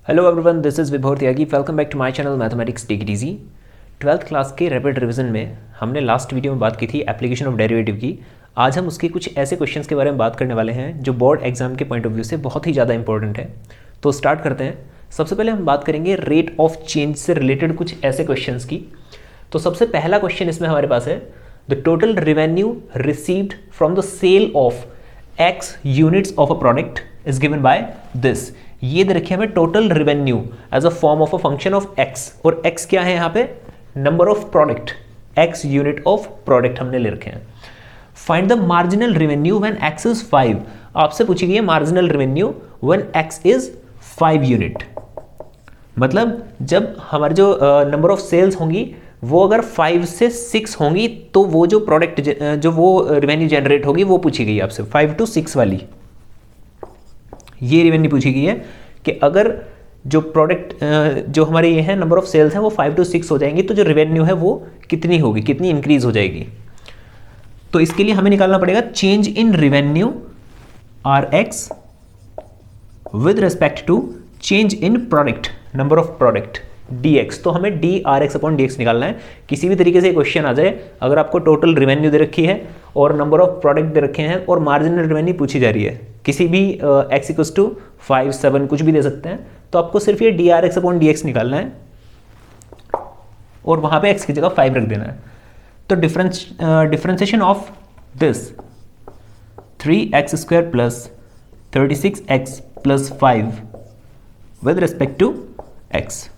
Hello everyone, this is Vibhor Tyagi. Welcome back to my channel mathematics take it easy. 12th class के rapid revision में हमने last video में बात की थी एप्लीकेशन ऑफ डेरिवेटिव की। आज हम उसके कुछ ऐसे क्वेश्चंस के बारे में बात करने वाले हैं जो बोर्ड एग्जाम के पॉइंट ऑफ व्यू से बहुत ही ज़्यादा इंपॉर्टेंट है। तो स्टार्ट करते हैं। सबसे पहले हम बात करेंगे रेट ऑफ चेंज से रिलेटेड कुछ ऐसे क्वेश्चंस की। तो सबसे पहला क्वेश्चन इसमें हमारे पास है, the total revenue received from the sale of X units of a product is given by this. ये दे रखी है हमें total revenue as a form of a function of X, और एक्स क्या है यहाँ पे? Number of product, X unit of product हमने ले रखे हैं। Find the marginal revenue when X is 5। आपसे पूछी गई है marginal revenue when X is 5 unit. मतलब जब हमारे जो नंबर ऑफ सेल्स होंगी वो अगर 5 से 6 होंगी तो वो जो प्रोडक्ट जो वो रेवेन्यू जनरेट होगी वो पूछी गई है आपसे, 5 to 6 वाली ये रेवेन्यू पूछी गई है कि अगर जो प्रोडक्ट जो हमारे ये हैं नंबर ऑफ सेल्स हैं वो 5 to 6 हो जाएंगी तो जो रेवेन्यू है वो कितनी होगी, कितनी इंक्रीज हो जाएगी। तो इसके लिए हमें निकालना पड़ेगा change in revenue R X with respect to change in product number of product D X. तो हमें D R X upon D X निकालना है। किसी भी तरीके से क्वेश्चन आ जाए, अगर आपको टोटल रेवेन्यू दे रखी है और नंबर ऑफ प्रोडक्ट दे रखे हैं और मार्जिनल रेवेन्यू पूछी जा रही है, किसी भी एक्स इक्वल्स टू 5, 7 कुछ भी दे सकते हैं, तो आपको सिर्फ ये D R X upon D X निकालना है और वहाँ पे एक्स की जगह 5 रख देना है। तो differentiation of this 3x² plus 36x plus 5 with respect to x,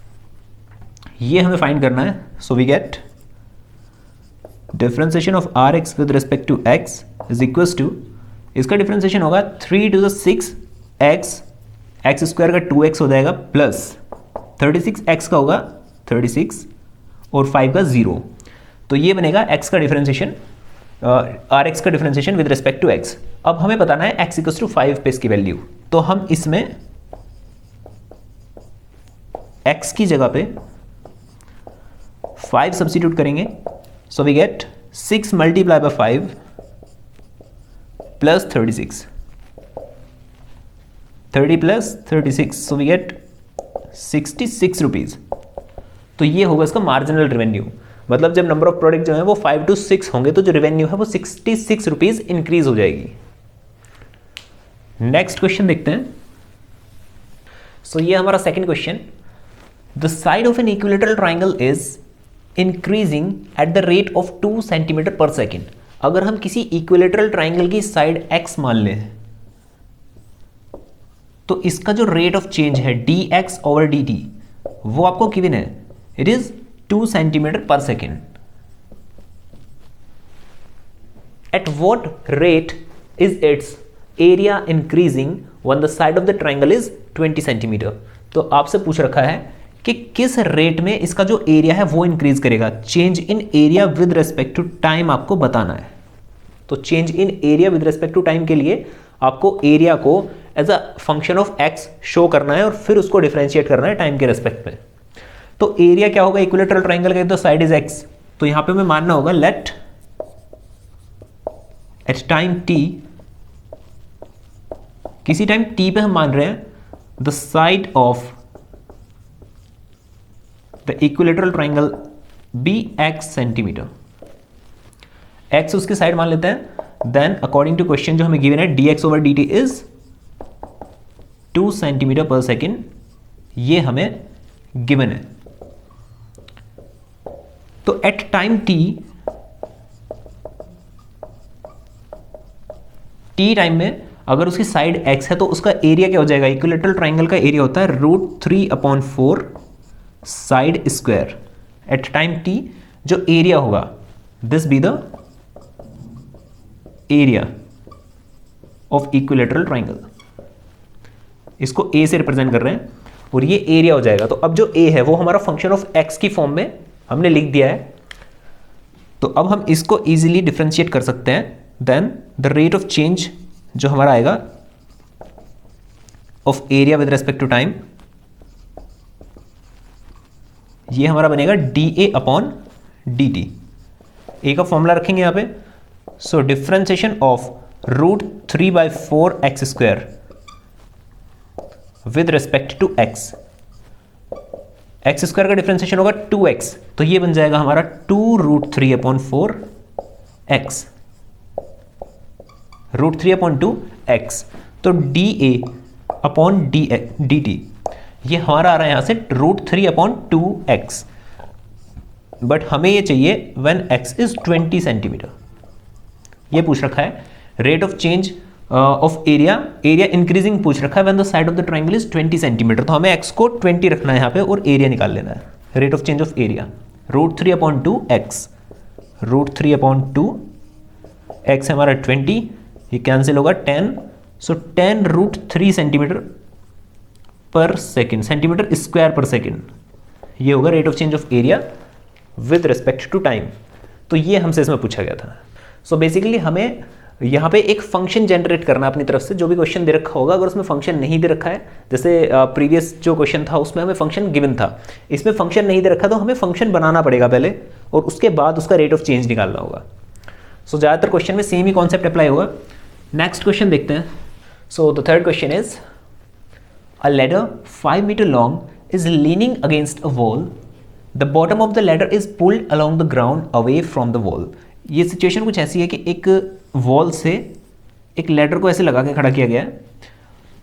ये हमें फाइंड करना है। So we get differentiation of R X with respect to X is equals to, इसका डिफरेंशिएशन होगा 3 to the 6x, x square का 2x हो जाएगा plus 36x का होगा 36 और 5 का 0। तो ये बनेगा x का डिफरेंशिएशन, आर एक्स का differentiation with respect to x। अब हमें बताना है x इक्वल्स टू 5 पे इसकी वैल्यू, तो हम इसमें x की जगह पे 5 सब्स्टिट्यूट करेंगे। So we get 6 multiply by 5 plus 36, 30 plus 36, so we get 66 rupees. तो ये होगा इसका मार्जिनल रेवेन्यू। मतलब जब नंबर ऑफ प्रोडक्ट जो है वो 5 to 6 होंगे तो जो रेवेन्यू है वो 66 रुपीज़ इंक्रीज हो जाएगी। नेक्स्ट क्वेश्चन देखते हैं। सो ये हमारा second question, the side of an equilateral triangle is increasing at the rate of 2 centimetre per second. अगर हम किसी इक्विलेटरल ट्राइंगल की साइड x मान लें तो इसका जो रेट ऑफ चेंज है dx ओवर dt वो आपको गिवन है, it is 2 centimetre per second. At what rate is it's area increasing when the side of the triangle is 20 centimetre. तो आपसे पूछ रखा है कि किस रेट में इसका जो एरिया है वो इंक्रीज करेगा। Change in area with respect to time आपको बताना है। तो change in area with respect to time के लिए आपको एरिया को as a function of X show करना है और फिर उसको डिफरेंशिएट करना है टाइम के रेस्पेक्ट में। तो एरिया क्या होगा इक्विलेटरल ट्राइंगल का, तो साइड इज एक्स, तो यहां पे हमें मानना होगा लेट एट टाइम t, किसी टाइम t पे हम मान रहे हैं the side of the equilateral triangle be x centimetre, x उसकी साइड मान लेते हैं। देन अकॉर्डिंग टू क्वेश्चन जो हमें गिवन है dx over dt is 2 centimetre per second, ये हमें गिवन है। तो एट टाइम t टाइम में अगर उसकी साइड x है तो उसका एरिया क्या हो जाएगा? इक्विलेटरल ट्राइंगल का एरिया होता है √3/4 side square. At time t जो एरिया होगा this be the area of equilateral triangle. इसको a से रिप्रेजेंट कर रहे हैं और ये एरिया हो जाएगा। तो अब जो a है वो हमारा फंक्शन ऑफ x की फॉर्म में हमने लिख दिया है, तो अब हम इसको इजीली डिफरेंशिएट कर सकते हैं। Then the rate of change जो हमारा आएगा of area with respect to time, ये हमारा बनेगा dA अपॉन dt। a का फॉर्मूला रखेंगे यहां पे। So differentiation of √3/4 x² with respect to x, X square का डिफ्रेंसिएशन होगा 2x, तो ये बन जाएगा हमारा 2√3/4 x, √3/2 x। तो dA/dt ये हमारा आ रहा है यहाँ से √3/2x, बट हमें ये चाहिए व्हेन x इज 20 सेंटीमीटर। ये पूछ रखा है rate of change of area increasing पूछ रखा है when the side of the triangle is 20 centimetre. तो हमें x को 20 रखना है यहाँ पे और एरिया निकाल लेना है, rate of change of area √3/2x, √3/2x हमारा 20, ये कैंसिल होगा 10, so 10√3 centimetre per second, centimetre square per second, ये होगा rate of change of area with respect to time. तो ये हमसे इसमें पूछा गया था। सो बेसिकली हमें यहाँ पे एक फंक्शन जनरेट करना अपनी तरफ से, जो भी क्वेश्चन दे रखा होगा। अगर उसमें फंक्शन नहीं दे रखा है, जैसे प्रीवियस जो क्वेश्चन था उसमें हमें फंक्शन गिवन था, इसमें फंक्शन नहीं दे रखा, तो हमें फंक्शन बनाना पड़ेगा पहले और उसके बाद उसका रेट ऑफ चेंज निकालना होगा। सो ज़्यादातर क्वेश्चन में सेम ही कॉन्सेप्ट अप्लाई होगा। नेक्स्ट क्वेश्चन देखते हैं। So the third question is a ladder 5 metre long is leaning against a wall, the bottom of the ladder is pulled along the ground away from the wall. ये situation कुछ ऐसी है कि एक wall से एक लैडर को ऐसे लगा के खड़ा किया गया है,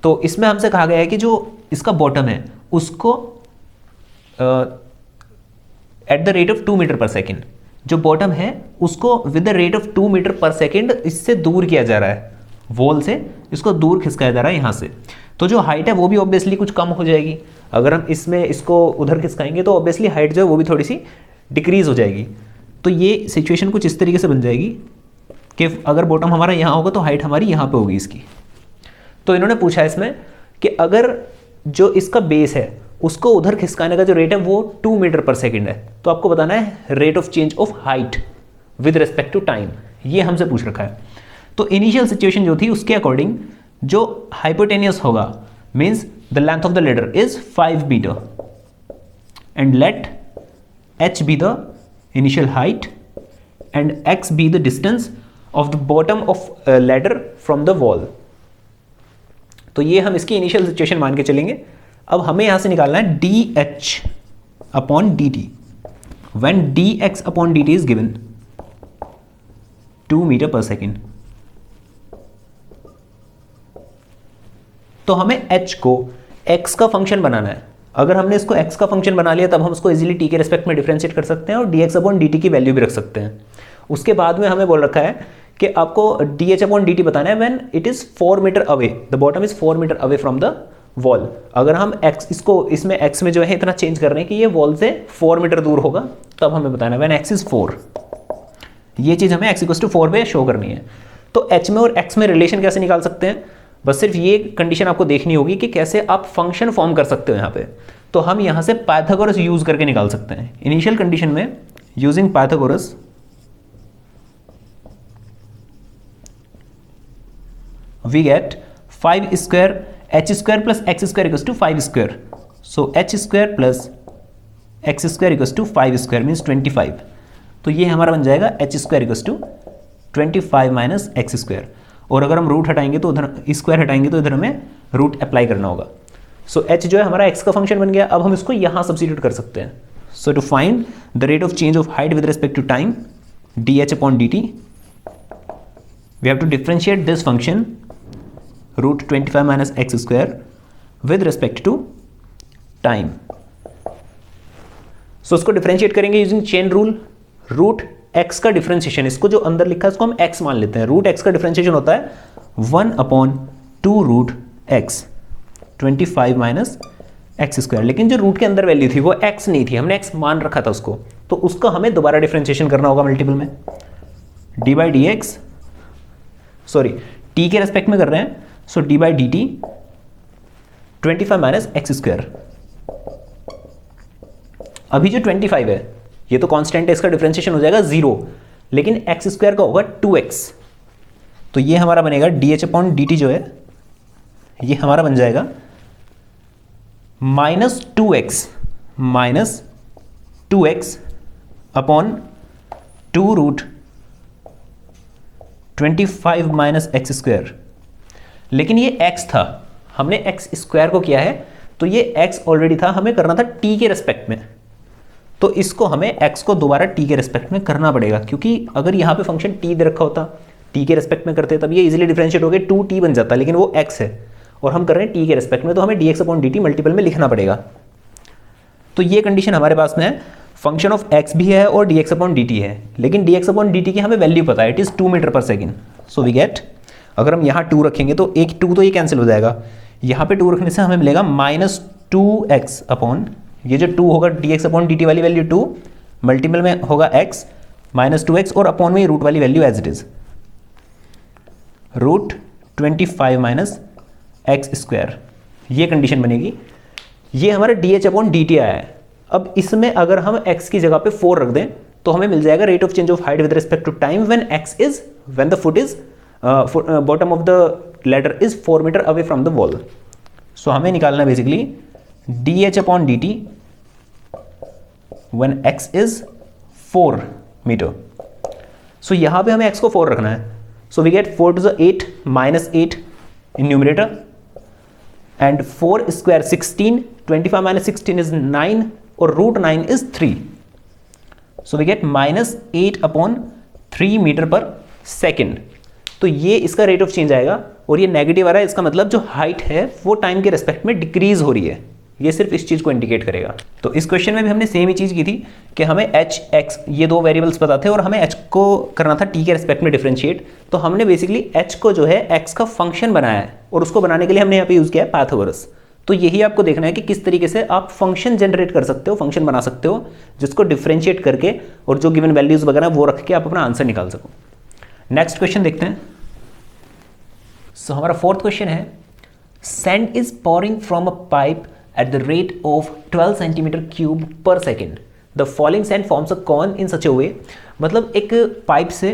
तो इसमें हमसे कहा गया है कि जो इसका बॉटम है उसको at the rate of 2 metre per second, जो बॉटम है उसको with the rate of 2 metre per second इससे दूर किया जा रहा है, वॉल से इसको दूर खिसकाया जा रहा है यहाँ से। तो जो हाइट है वो भी ऑब्वियसली कुछ कम हो जाएगी, अगर हम इसमें इसको उधर खिसकाएंगे तो ऑब्वियसली हाइट जो है वो भी थोड़ी सी डिक्रीज हो जाएगी। तो ये सिचुएशन कुछ इस तरीके से बन जाएगी कि अगर बॉटम हमारा यहाँ होगा तो हाइट हमारी यहाँ पे होगी इसकी। तो इन्होंने पूछा है इसमें कि अगर जो इसका बेस है उसको उधर खिसकाने का जो रेट है वो 2 मीटर पर सेकेंड है, तो आपको बताना है rate of change of height with respect to time, ये हमसे पूछ रखा है। तो इनिशियल सिचुएशन जो थी उसके अकॉर्डिंग जो हाइपोटेनियस होगा means the length of the ladder is 5 metre and let h be the initial height and x be the distance of the bottom of a ladder from the wall। तो ये हम इसकी initial situation मान के चलेंगे। अब हमें यहां से निकालना है dh/dt when dx/dt is given 2 metre per second. तो हमें h को x का फंक्शन बनाना है। अगर हमने इसको x का फंक्शन बना लिया तब हम उसको इजीली t के रिस्पेक्ट में डिफरेंशिएट कर सकते हैं और dx/dt की वैल्यू भी रख सकते हैं। उसके बाद में हमें बोल रखा है कि आपको dh/dt बताना है when it is 4 metre away, the bottom is 4 metre away from the wall. अगर हम x इसको इसमें x में जो है इतना चेंज कर रहे हैं कि ये वॉल से 4 मीटर दूर होगा, तब हमें बताना है व्हेन x इज 4। ये चीज़ हमें x = 4 पे शो करनी है। तो h में और x में रिलेशन कैसे निकाल सकते हैं, बस सिर्फ ये कंडीशन आपको देखनी होगी कि कैसे आप फंक्शन फॉर्म कर सकते हो यहाँ पे। तो हम यहाँ से पाइथागोरस यूज करके निकाल सकते हैं। इनिशियल कंडीशन में using Pythagoras we get 5 square h square plus x square equals to 5 square, so h square plus x square equals to 5 square means 25। तो ये हमारा बन जाएगा h square equals to 25 minus x square, और अगर हम root हटाएंगे तो उधर स्क्वायर हटाएंगे तो इधर हमें रूट अप्लाई करना होगा। सो h जो है हमारा x का फंक्शन बन गया। अब हम इसको यहाँ सब्स्टिट्यूट कर सकते हैं। So to find the rate of change of height with respect to time dh/dt we have to differentiate this function √25 minus x square with respect to time. So उसको डिफरेंशिएट करेंगे using chain rule. Root x का differentiation, इसको जो अंदर लिखा है इसको हम x मान लेते हैं। रूट x का डिफरेंशिएशन होता है 1/2√x 25 माइनस x स्क्वायर, लेकिन जो रूट के अंदर वैल्यू थी वो x नहीं थी, हमने x मान रखा था उसको, तो उसको हमें दोबारा डिफरेंशिएशन करना होगा मल्टीपल में। d/dx सॉरी t के रेस्पेक्ट में कर रहे हैं, सो d/dt 25 माइनस x स्क्वायर। अभी जो 25 है ये तो कांस्टेंट है, इसका डिफरेंशिएशन हो जाएगा 0, लेकिन x स्क्वायर का होगा 2x, तो ये हमारा बनेगा dh/dt जो है ये हमारा बन जाएगा -2x upon 2√25 minus x square. लेकिन ये x था, हमने x स्क्वायर को किया है तो ये x ऑलरेडी था, हमें करना था t के रेस्पेक्ट में, तो इसको हमें x को दोबारा t के रेस्पेक्ट में करना पड़ेगा, क्योंकि अगर यहाँ पे फंक्शन t दे रखा होता, t के रेस्पेक्ट में करते तब ये इजीली डिफरेंशिएट हो गए 2t बन जाता, लेकिन वो x है और हम कर रहे हैं t के रेस्पेक्ट में, तो हमें dx/dt मल्टीपल में लिखना पड़ेगा। तो ये कंडीशन हमारे पास में है, फंक्शन ऑफ x भी है और dx/dt है, लेकिन dx/dt की हमें वैल्यू पता है, it is 2 metre per second. So we gate, अगर हम यहाँ 2 रखेंगे तो एक 2 तो ये कैंसिल हो जाएगा, यहाँ पे 2 रखने से हमें मिलेगा -2x अपॉन, ये जो 2 होगा dx/dt वाली वैल्यू 2, मल्टीपल में होगा x -2x और अपॉन में रूट वाली value as it is √25 - x², ये कंडीशन बनेगी। ये हमारा dh/dt आया है। अब इसमें अगर हम x की जगह पे 4 रख दें तो हमें मिल जाएगा rate of change of height with respect to time when the foot is bottom of the ladder is 4 metre away from the wall. So हमें निकालना है basically dh/dt when x is 4 metre. So यहां पे हमें x को 4 रखना है, so we get 4 to the 8 -8 in numerator and 4 square 16, 25 - 16 is 9 और √9 is 3, so we get -8/3 metre per second. तो ये इसका रेट ऑफ चेंज आएगा और ये नेगेटिव आ रहा है, इसका मतलब जो हाइट है वो टाइम के रेस्पेक्ट में डिक्रीज हो रही है, ये सिर्फ इस चीज़ को इंडिकेट करेगा। तो इस क्वेश्चन में भी हमने सेम ही चीज़ की थी कि हमें h x ये दो वेरिएबल्स पता थे और हमें h को करना था t के रेस्पेक्ट में डिफरेंशिएट, तो हमने बेसिकली h को जो है x का फंक्शन बनाया है और उसको बनाने के लिए हमने यहाँ पे यूज़ किया है पाइथागोरस। तो यही आपको देखना है कि किस तरीके से आप फंक्शन जनरेट कर सकते हो, फंक्शन बना सकते हो जिसको डिफरेंशिएट करके और जो गिवन वैल्यूज़ वगैरह वो रख के आप अपना आंसर निकाल सको। नेक्स्ट क्वेश्चन देखते हैं। सो हमारा फोर्थ क्वेश्चन है, sand is pouring from a pipe at the rate of 12 centimeter cube per second. The falling sand forms a cone in such a way, मतलब एक पाइप से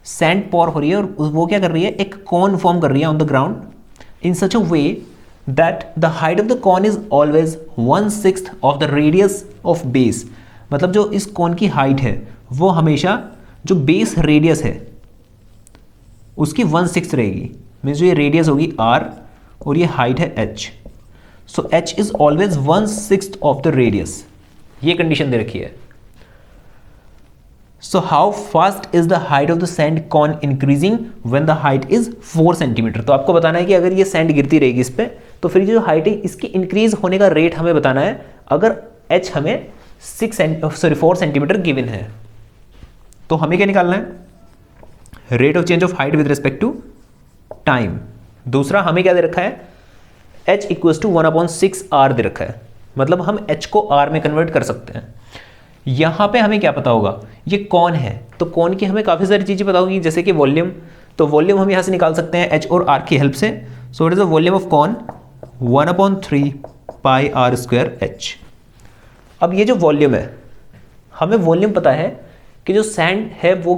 सैंड पॉर हो रही है और वो क्या कर रही है, एक कॉन फॉर्म कर रही है on the ground in such a way that the height of the cone is always 1/6 of the radius of base. मतलब जो इस कॉन की हाइट है वो हमेशा जो बेस रेडियस है उसकी 1/6 रहेगी, मीन्स जो ये रेडियस होगी r और ये हाइट है h, so h is always 1/6 of the radius, ये कंडीशन दे रखी है। So how fast is the height of the sand cone increasing when the height is 4 centimetre. तो आपको बताना है कि अगर ये सैंड गिरती रहेगी इस पे तो फिर जो हाइट है इसकी इंक्रीज होने का रेट हमें बताना है, अगर h हमें 4 सेंटीमीटर गिवन है। तो हमें क्या निकालना है, rate of change of height with respect to time. दूसरा हमें क्या दे रखा है, h इक्वल्स टू 1/6 r दे रखा है, मतलब हम h को r में कन्वर्ट कर सकते हैं। यहाँ पे हमें क्या पता होगा, ये कौन है, तो कौन की हमें काफ़ी सारी चीज़ें पता होगी, जैसे कि वॉल्यूम, तो वॉल्यूम हम यहाँ से निकाल सकते हैं h और r की हेल्प से। So it is the volume of कौन 1/3 पाई r² h। अब ये जो वॉल्यूम है, हमें वॉल्यूम पता है कि जो सैंड है वो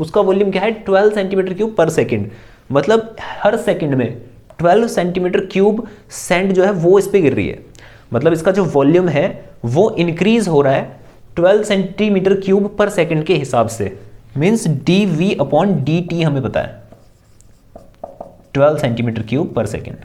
उसका वॉल्यूम क्या है 12 सेंटीमीटर क्यूब पर सेकेंड, मतलब हर सेकेंड में 12 सेंटीमीटर क्यूब सैंड जो है वो इस पे गिर रही है, मतलब इसका जो वॉल्यूम है वो इंक्रीज हो रहा है 12 सेंटीमीटर क्यूब पर सेकंड के हिसाब से, मींस dv/dt हमें पता है 12 सेंटीमीटर क्यूब पर सेकंड।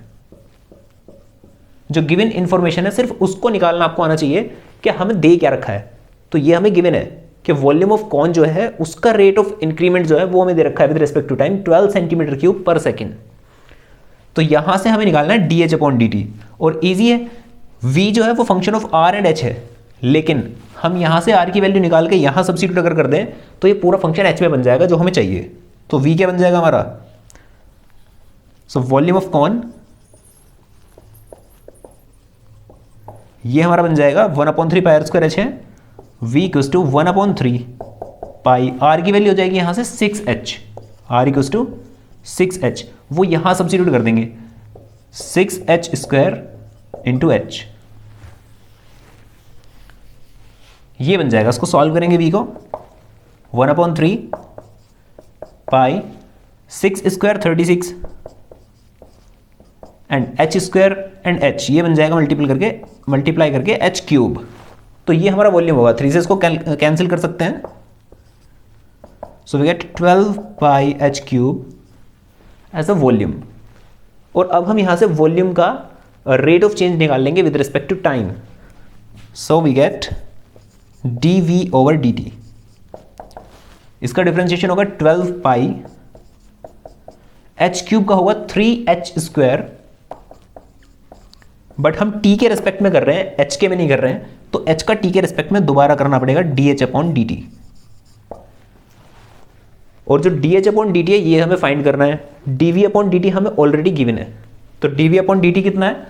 जो गिवन इंफॉर्मेशन है सिर्फ उसको निकालना आपको आना चाहिए कि हमें दे क्या रखा है। तो ये हमें गिवन है कि वॉल्यूम ऑफ कॉन जो है उसका रेट ऑफ इंक्रीमेंट जो है वो हमें दे रखा है with respect to time 12 centimetre cube per second. तो यहां से हमें निकालना है dh/dt और इजी है, v जो है वो function of r and h है, लेकिन हम यहां से r की वैल्यू निकाल के यहां सब्स्टिट्यूट अगर कर दें तो ये पूरा फंक्शन h में बन जाएगा जो हमें चाहिए। तो v क्या बन जाएगा हमारा, सो वॉल्यूम ऑफ कॉन ये हमारा बन जाएगा 1/3 पाई r² h है, v equals to 1/3 pi, r की वैल्यू हो जाएगी यहां से 6h, r equals to 6h, वो यहां सब्स्टिट्यूट कर देंगे 6h² इंटू h, ये बन जाएगा। इसको सॉल्व करेंगे v को 1/3 पाई 6² 36 एंड h² एंड h, ये बन जाएगा मल्टीप्लाई करके h³। तो ये हमारा वॉल्यूम होगा, 3 से इसको कैंसिल कर सकते हैं, so we get 12 pi h³ as a volume. और अब हम यहाँ से वॉल्यूम का रेट ऑफ चेंज निकाल लेंगे with respect to time. So we get dv over dt. इसका डिफरेंशिएशन होगा 12 पाई, h क्यूब का होगा 3h स्क्वायर, बट हम t के रेस्पेक्ट में कर रहे हैं, h के में नहीं कर रहे हैं, तो h का t के रेस्पेक्ट में दोबारा करना पड़ेगा dh अपॉन dt. और जो dh अपॉन dt है ये हमें फाइंड करना है. dv अपॉन dt हमें ऑलरेडी गिवन है, तो dv अपॉन dt कितना है?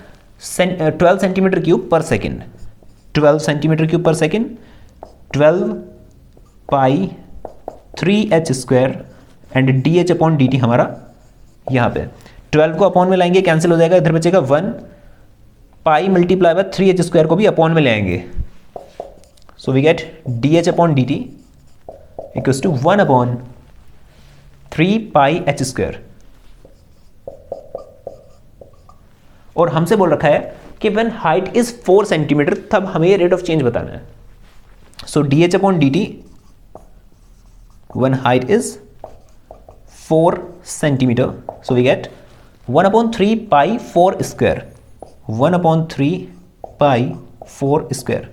12 centimetre cube per second. 12 centimetre cube per second, 12 pi 3h square and dh upon dt हमारा यहाँ पे 12 को अपॉन में लाएंगे, कैंसिल हो जाएगा, इधर बचेगा 1. पाई मल्टीप्लाई बाय 3h स्क्वायर को भी अपॉन में ले आएंगे, so we get dh upon dt equals to 1 upon 3 pi h square. और हमसे बोल रखा है कि व्हेन हाइट इज 4 सेंटीमीटर तब हमें रेट ऑफ चेंज बताना है. So dh upon dt when height is 4 centimetre, so we get 1 upon 3 pi 4 square. 1 upon 3 pi 4 square.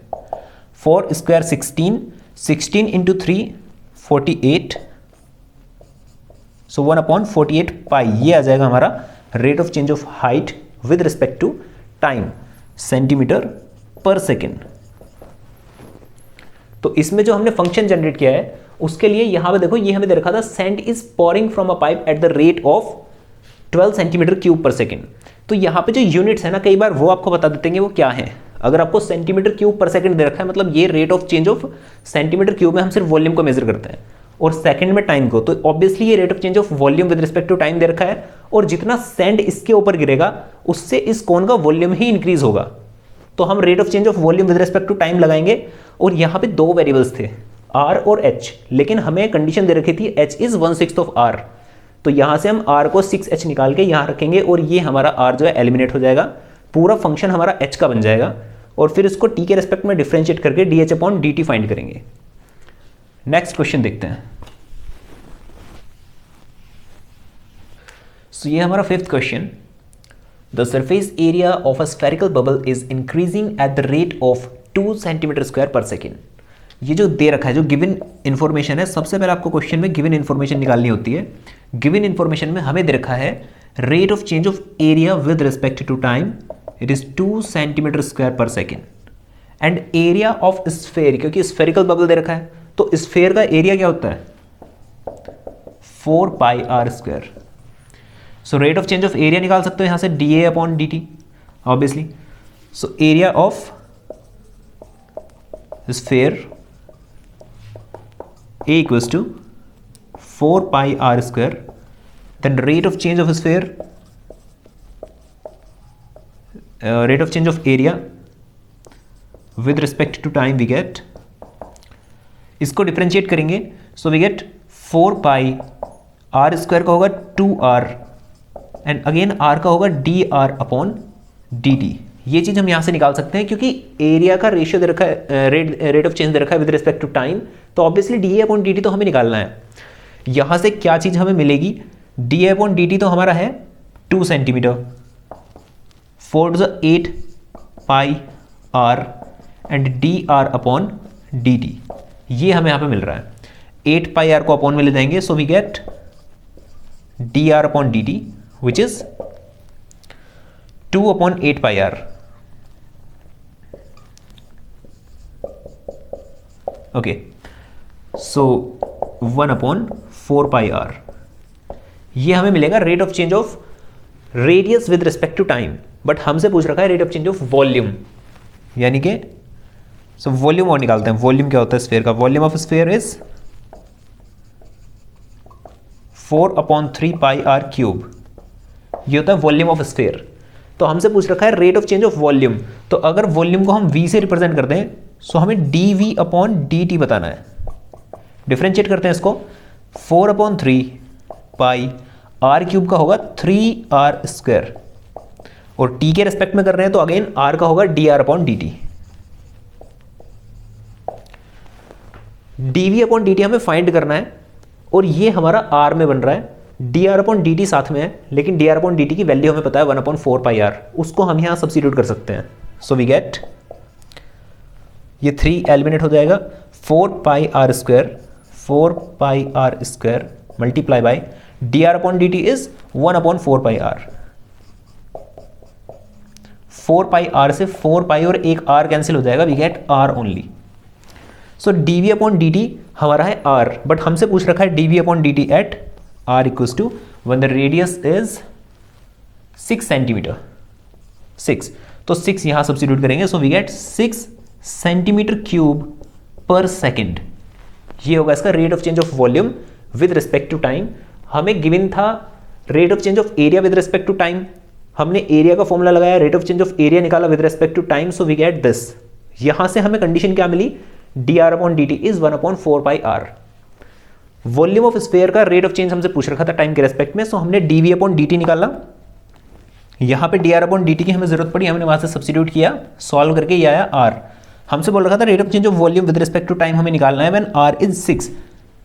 4 square 16, 16 into 3 48, so 1 upon 48 pi. ये आ जाएगा हमारा rate of change of height with respect to time, centimetre per second. तो इसमें जो हमने function generate किया है उसके लिए यहां पे देखो, ये हमें दे रखा था sand is pouring from a pipe eight the rate of 12 centimetre cube per second. तो यहाँ पे जो यूनिट्स है ना, कई बार वो आपको बता देते हैं वो क्या है. अगर आपको सेंटीमीटर क्यूब पर सेकंड दे रखा है, मतलब ये rate of change of centimetre cube में हम सिर्फ वॉल्यूम को मेजर करते हैं और सेकंड में टाइम को, तो ऑब्वियसली ये rate of change of volume with respect to time दे रखा है. और जितना सैंड इसके ऊपर गिरेगा उससे इस कोन का वॉल्यूम ही इंक्रीज होगा. तो हम rate of change of volume with respect to time लगाएंगे. और यहाँ पे दो वेरिएबल्स थे r और h, लेकिन हमें कंडीशन दे रखी थी h इज 1/6 ऑफ r. तो यहाँ से हम r को 6h निकाल के यहाँ रखेंगे और ये हमारा r जो है एलिमिनेट हो जाएगा. पूरा फंक्शन हमारा h का बन जाएगा और फिर इसको t के रेस्पेक्ट में डिफरेंशिएट करके dh अपॉन dt फाइंड करेंगे. नेक्स्ट क्वेश्चन देखते हैं. सो ये हमारा fifth question. The surface area of a spherical bubble is increasing at the rate of 2 centimetre square per second. ये जो दे रखा है, जो गिवन इन्फॉर्मेशन है, सबसे पहले आपको क्वेश्चन में गिवन इन्फॉर्मेशन निकालनी होती है. गिवन इन्फॉर्मेशन में हमें दे रखा है rate of change of area with respect to time, it is 2 centimetre square per second. And area of sphere, क्योंकि स्फेरिकल बबल दे रखा है तो स्फेयर का एरिया क्या होता है 4 pi R square. So rate of change of area निकाल सकते हो यहाँ से dA upon dt obviously. So area of sphere A equals to 4 pi r square, then rate of change of sphere, rate of change of area with respect to time we get, इसको differentiate करेंगे, so we get 4 pi r square का होगा 2r and again r का होगा dr upon dt. ये चीज़ हम यहाँ से निकाल सकते हैं क्योंकि एरिया का रेशियो दे रखा है, रेट ऑफ चेंज दे रखा है विद रिस्पेक्ट टू टाइम, तो obviously D A upon D T तो हमें निकालना है. यहाँ से क्या चीज़ हमें मिलेगी, D A upon D T तो हमारा है 2 centimetre, 4 to 8 pi R and D R upon D T. ये हमें यहाँ पे मिल रहा है. 8 पाई आर को अपॉन में ले जाएंगे, so we get D R upon D T which is 2 upon 8 pi R. Okay, so 1 upon 4 pi R. ये हमें मिलेगा rate of change of radius with respect to time, but हमसे पूछ रखा है rate of change of volume, यानी कि so volume और निकालते हैं. वॉल्यूम क्या होता है स्फीयर का, volume of sphere is 4 upon 3 pi R cube. ये होता है वॉल्यूम ऑफ स्फीयर. तो हमसे पूछ रखा है rate of change of volume, तो अगर वॉल्यूम को हम v से रिप्रेजेंट करते हैं सो हमें dv अपॉन dt बताना है. डिफरेंशिएट करते हैं इसको, 4 अपॉन 3 पाई आर क्यूब का होगा 3r स्क्वायर और t के रेस्पेक्ट में कर रहे हैं तो अगेन r का होगा dr upon dt. dv upon dt हमें फाइंड करना है और ये हमारा r में बन रहा है D R upon D T साथ में है, लेकिन D R upon D T की वैल्यू हमें पता है 1/4πr, उसको हम यहाँ सब्स्टिट्यूट कर सकते हैं। सो वी गेट, ये 3 एलिमिनेट हो जाएगा, 4πr² multiply by D R upon D T is 1/4πr। 4πr से 4π और एक r कैंसिल हो जाएगा, we get r only. So D V upon D T हमारा है r, बट हमसे पूछ रखा है D V upon D T at r equals to when the radius is 6 centimetre, 6, तो 6 यहां सब्स्टिट्यूट करेंगे, so we get 6 centimetre cube per second. ये होगा इसका rate of change of volume with respect to time. हमें given था rate of change of area with respect to time, हमने area का फॉर्मूला लगाया, rate of change of area निकाला with respect to time, so we get this. यहां से हमें condition क्या मिली, D R upon D T is 1/4πr। Volume of sphere का रेट ऑफ चेंज हमसे पूछ रखा था टाइम के रेस्पेक्ट में, सो हमने D V upon D T निकाला। यहां पे D R upon D T की हमें जरूरत पड़ी, हमने वहां से सब्स्टिट्यूट किया, सॉल्व करके ये आया r। हमसे बोल रखा था rate of change of volume with respect to time हमें निकालना है व्हेन r इज 6,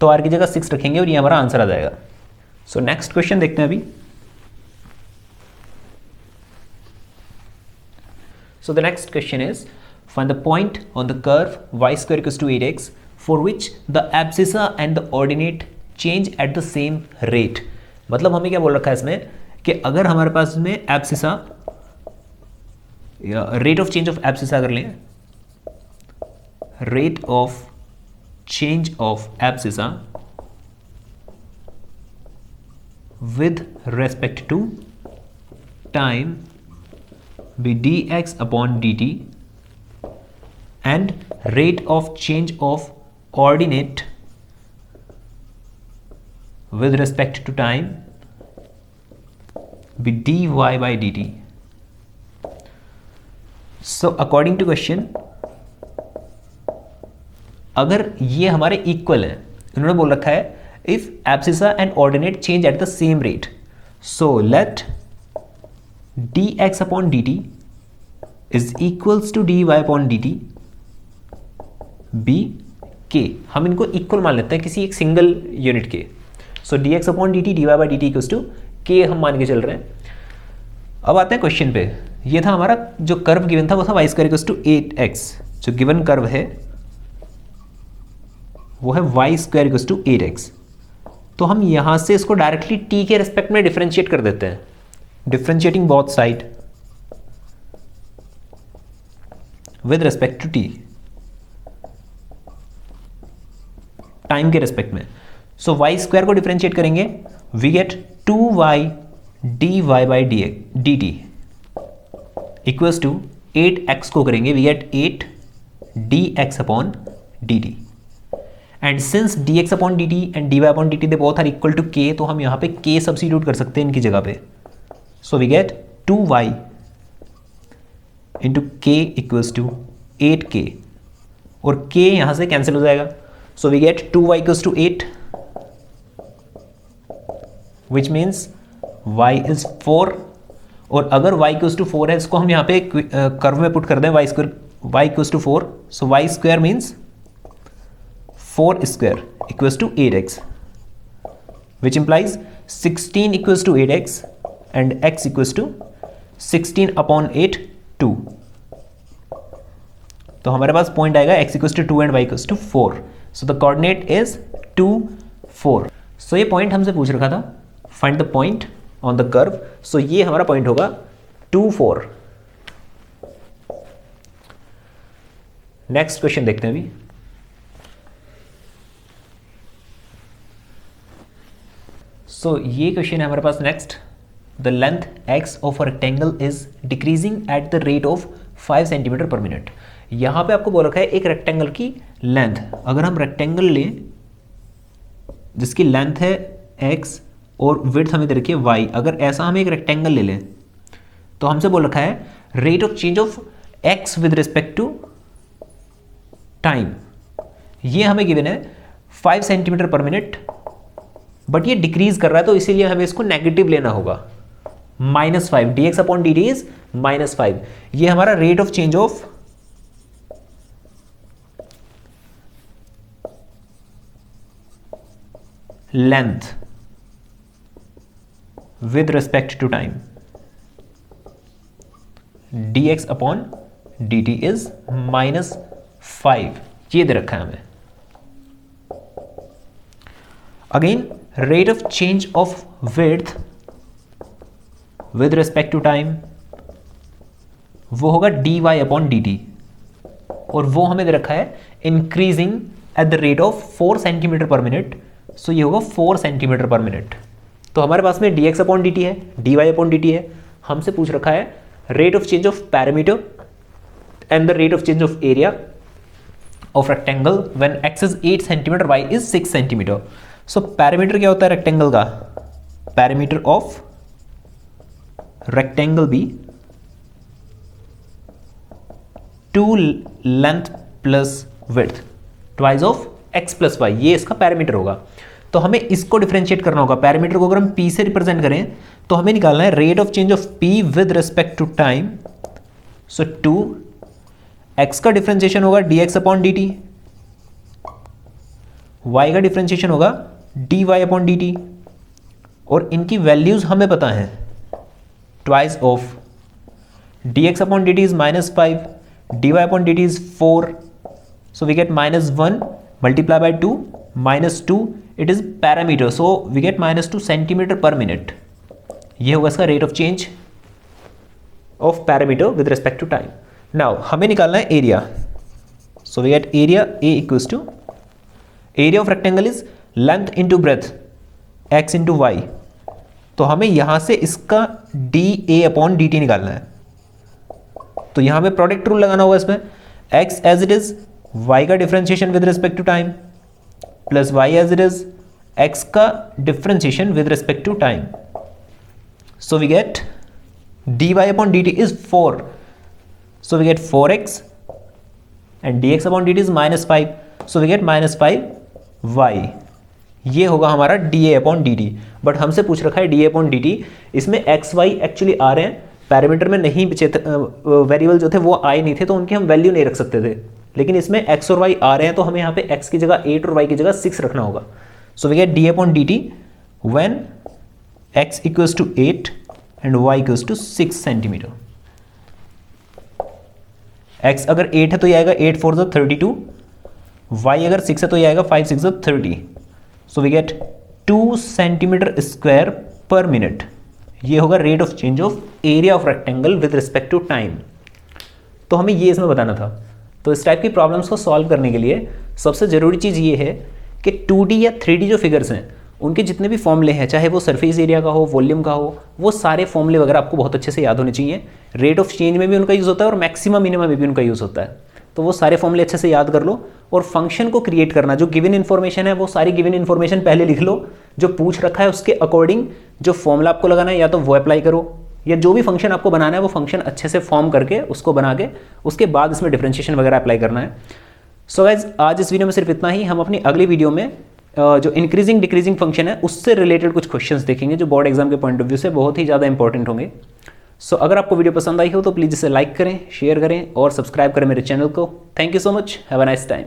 तो r की जगह 6 रखेंगे और ये हमारा आंसर आ जाएगा। सो नेक्स्ट क्वेश्चन देखते हैं अभी। So the next question is, find the point on the curve y² equals to 8x for which the abscissa and the ordinate change at the same rate। मतलब हमें क्या बोल रखा है इसमें कि अगर हमारे पास में एब्सिसा या rate of change of abscissa अगर लें, rate of change of abscissa with respect to time be dx upon dt and rate of change of ordinate with respect to time be dy by dt। so according to question, अगर ये हमारे equal है, इन्होंने बोल रखा है if abscissa and ordinate change at the same rate, so let dx upon dt is equals to dy upon dt b k। हम इनको इक्वल मान लेते हैं किसी एक सिंगल यूनिट के। So dx upon dt dy by dt equals to k हम मान के चल रहे हैं। अब आते हैं क्वेश्चन पे। ये था हमारा जो कर्व गिवन था, वो था y² इक्वल्स टू 8x। जो गिवन कर्व है वो है y² इक्वल्स टू 8x। तो हम यहां से इसको डायरेक्टली t के रेस्पेक्ट में डिफरेंशिएट कर देते हैं, differentiating both side with respect to t, time के रेस्पेक्ट में। सो y² को डिफरेंशिएट करेंगे, we get 2y dy by dt equals to 8x को करेंगे, we get 8 dx upon dt and since dx upon dt and dy upon dt they both are equal to k, तो हम यहां पे k substitute कर सकते हैं इनकी जगह पे। So we get 2y into k equals to 8k और k यहां से कैंसिल हो जाएगा। So we get 2y equals to 8 which means y is 4, और अगर y equals to 4 है, इसको हम यहां पे कर्व में पुट कर दें, y equals to 4, so y square means 4 square equals to 8x which implies 16 equals to 8x and x equals to 16 upon 8 2। तो हमारे पास पॉइंट आएगा x equals to 2 and y equals to 4। so the coordinate is 2 4। so ये point हमसे पूछ रखा था, find the point on the curve, so ये हमारा पॉइंट होगा 2 4। नेक्स्ट क्वेश्चन देखते हैं अभी। सो ये क्वेश्चन है हमारे पास next. The length x of a rectangle is decreasing at the rate of 5 centimetre per minute. यहाँ पे आपको बोल रखा है एक रेक्टेंगल की लेंथ, अगर हम रेक्टेंगल लें जिसकी लेंथ है x और विड्थ हमें दे रखी है y, अगर ऐसा हम एक रेक्टेंगल ले लें तो हमसे बोल रखा है rate of change of x with respect to time. ये हमें गिवन है 5 सेंटीमीटर पर मिनट, बट ये डिक्रीज कर रहा है, तो इसीलिए हमें इसको नेगेटिव लेना होगा। -5 dx अपॉन dt इज -5। ये हमारा rate of change of length with respect to time, dx upon dt is -5, ये दे रखा है हमें। Again rate of change of width with respect to time वो होगा dy अपॉन dt, और वो हमें दे रखा है increasing at the rate of 4 centimetre per minute, so ये होगा 4 सेंटीमीटर पर मिनट। तो हमारे पास में dx अपॉन dt है, dy अपॉन dt है, हमसे पूछ रखा है rate of change of parameter and the rate of change of area of rectangle when x is 8 centimetre, y is 6 centimetre. So parameter क्या होता है रेक्टेंगल का? Parameter of rectangle be 2 length plus width twice of x plus Y, ये इसका parameter होगा। तो हमें इसको डिफरेंशिएट करना होगा। पैरामीटर को अगर हम p से रिप्रेजेंट करें तो हमें निकालना है rate of change of p with respect to time. So 2 x का डिफरेंशिएशन होगा dx अपॉन dt, y का डिफरेंशिएशन होगा dy अपॉन dt, और इनकी वैल्यूज हमें पता है twice of dx upon dt is -5, dy upon dt is 4, so we get -1 multiply by 2 -2, it is parameter, so we get -2 centimeter per minute। ये होगा इसका rate of change of parameter with respect to time. Now हमें निकालना है area, so we get area A equals to area of rectangle is length into breadth x into Y. तो हमें यहां से इसका dA अपॉन dt निकालना है, तो यहां पे प्रोडक्ट रूल लगाना होगा इसमें। x as it is y का differentiation with respect to time plus y as it is x का differentiation with respect to time, so we get dy upon dt is 4, so we get 4x and dx upon dt is -5, so we get -5y। ये होगा हमारा dA upon dt। But हमसे पूछ रखा है dA upon dt, इसमें x y actually आ रहे हैं, पैरामीटर में नहीं वेरिएबल जो थे वो आए नहीं थे, तो उनकी हम वैल्यू नहीं रख सकते थे, लेकिन इसमें x और y आ रहे हैं, तो हमें यहाँ पे x की जगह 8 और y की जगह 6 रखना होगा। So we get d upon dt when x equals to 8 and y equals to 6 centimetre. x अगर 8 है तो ये आएगा 8 4 32, y अगर 6 है तो ये आएगा 5 6 30, so we get 2 centimetre square per minute. ये होगा rate of change of area of rectangle with respect to time. तो हमें ये इसमें बताना था। तो इस टाइप की प्रॉब्लम्स को सॉल्व करने के लिए सबसे ज़रूरी चीज़ ये है कि 2D या 3D जो फिगर्स हैं उनके जितने भी फॉर्मूले हैं, चाहे वो सरफेस एरिया का हो, वॉल्यूम का हो, वो सारे फॉर्मूले वगैरह आपको बहुत अच्छे से याद होने चाहिए। रेट ऑफ चेंज में भी उनका यूज़ होता है और मैक्सिमम मिनिमम में भी उनका यूज़ होता है। तो वो सारे फॉर्मूले अच्छे से याद कर लो, और फंक्शन को क्रिएट करना, जो गिवन इन्फॉर्मेशन है वो सारी गिवन इन्फॉर्मेशन पहले लिख लो, जो पूछ रखा है उसके अकॉर्डिंग जो फॉर्मूला आपको लगाना है या तो वो अप्लाई करो, या जो भी फंक्शन आपको बनाना है वो फंक्शन अच्छे से फॉर्म करके उसको बना के उसके बाद इसमें डिफरेंशिएशन वगैरह अप्लाई करना है। सो गाइज आज इस वीडियो में सिर्फ इतना ही। हम अपनी अगली वीडियो में जो इंक्रीजिंग डिक्रीजिंग फंक्शन है उससे रिलेटेड कुछ क्वेश्चंस देखेंगे, जो बोर्ड एग्जाम के पॉइंट ऑफ व्यू से बहुत ही ज़्यादा इंपॉर्टेंट होंगे। सो अगर आपको वीडियो पसंद आई हो तो प्लीज़ इसे लाइक करें, शेयर करें और सब्सक्राइब करें मेरे चैनल को। Thank you so much, have a nice time.